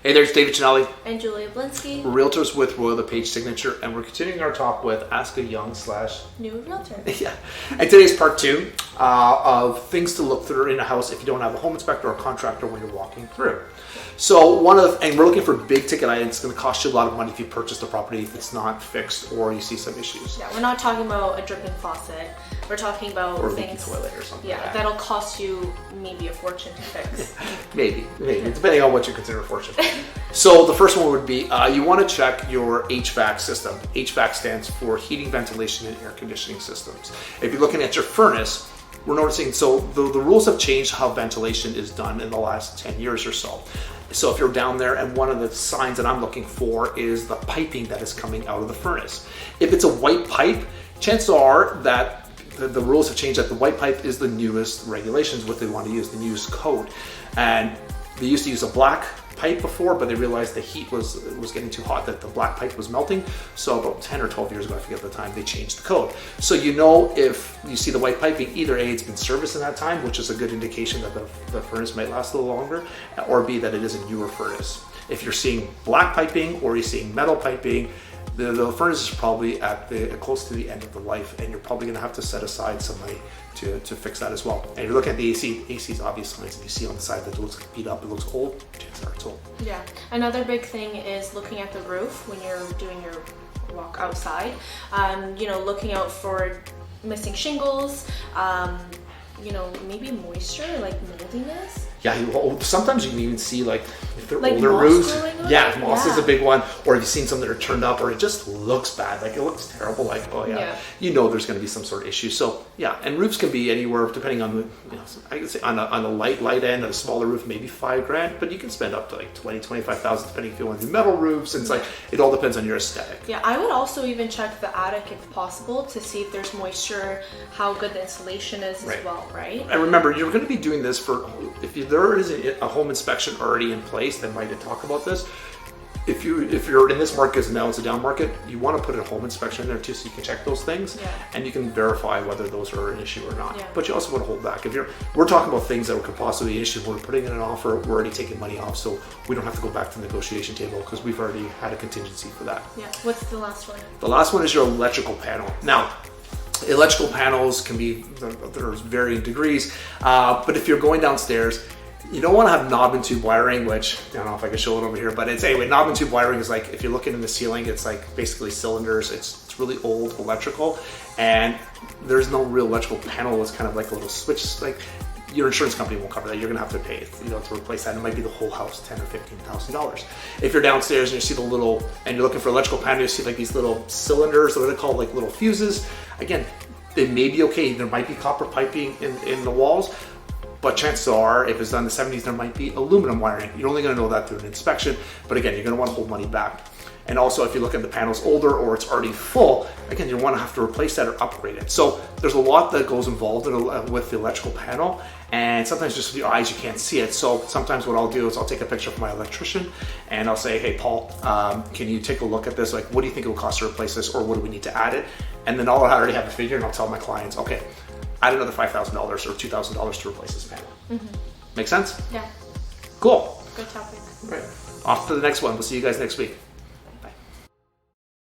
Hey, there's David Chinelli. And Julia Blinsky. We're realtors with Royal LePage Signature, and we're continuing our talk with Ask a Young / New realtor. Yeah. And today's part 2 of things to look through in a house if you don't have a home inspector or a contractor when you're walking through. So and we're looking for big ticket items. It's going to cost you a lot of money if you purchase the property if it's not fixed or you see some issues. Yeah, we're not talking about a dripping faucet. We're talking about or things. Or toilet or something. Yeah, like that. that'll cost you maybe a fortune to fix. maybe, depending on what you consider a fortune. So the first one would be you want to check your HVAC system. HVAC stands for heating, ventilation, and air conditioning systems. If you're looking at your furnace, we're noticing, so the rules have changed how ventilation is done in the last 10 years or so. So if you're down there, and one of the signs that I'm looking for is the piping that is coming out of the furnace. If it's a white pipe, chances are that the rules have changed, that the white pipe is the newest regulations, what they want to use, the newest code. And they used to use a black pipe before, but they realized the heat was getting too hot, that the black pipe was melting. So about 10 or 12 years ago, I forget the time, they changed the code. So you know, if you see the white piping, either A, it's been serviced in that time, which is a good indication that the furnace might last a little longer, or B, that it is a newer furnace. If you're seeing black piping or you're seeing metal piping, the furnace is probably close to the end of the life, and you're probably going to have to set aside some money to fix that as well. And if you look at the AC, AC's obvious signs, and you see on the side that it looks beat up, it looks old, chances are it's old. Yeah. Another big thing is looking at the roof when you're doing your walk outside. Looking out for missing shingles, maybe moisture, like moldiness. Yeah, sometimes you can even see, like, if they're like older moss roofs. Yeah, moss is a big one. Or have you seen some that are turned up, or it just looks bad, like it looks terrible, like, oh yeah. You know there's going to be some sort of issue. So yeah, and roofs can be anywhere depending on I could say on a light end, on a smaller roof, maybe $5,000, but you can spend up to like $20,000-$25,000 depending if you want to do metal roofs. And it's like, it all depends on your aesthetic. Yeah, I would also even check the attic if possible to see if there's moisture, how good the insulation is as well, right? And remember, you're going to be doing this there is a home inspection already in place that might talk about this. If you're in this market, now it's a down market, you want to put a home inspection in there too, so you can check those things, and you can verify whether those are an issue or not. But you also want to hold back. We're talking about things that could possibly be an issue. We're putting in an offer, we're already taking money off, so we don't have to go back to the negotiation table because we've already had a contingency for that. Yeah. What's the last one? The last one is your electrical panel. Now, electrical panels can be, there's varying degrees, but if you're going downstairs, you don't want to have knob and tube wiring, which I don't know if I can show it over here, but knob and tube wiring is like, if you're looking in the ceiling, it's like basically cylinders. It's really old electrical, and there's no real electrical panel. It's kind of like a little switch. Like, your insurance company won't cover that. You're gonna have to pay, to replace that. It might be the whole house, $10,000 or $15,000. If you're downstairs and you see and you're looking for electrical panel, you see like these little cylinders, what are they called, like little fuses. Again, they may be okay. There might be copper piping in the walls, but chances are, if it's done in the 70s, there might be aluminum wiring. You're only going to know that through an inspection, but again, you're going to want to hold money back. And also, if you look at the panel's older or it's already full, again, you want to have to replace that or upgrade it. So there's a lot that goes involved with the electrical panel, and sometimes just with your eyes, you can't see it. So sometimes what I'll do is I'll take a picture from my electrician, and I'll say, hey, Paul, can you take a look at this? Like, what do you think it will cost to replace this, or what do we need to add it? And then I'll already have a figure, and I'll tell my clients, okay, add another $5,000 or $2,000 to replace this panel. Make sense? Yeah. Cool. Good topic. Right. Off to the next one. We'll see you guys next week.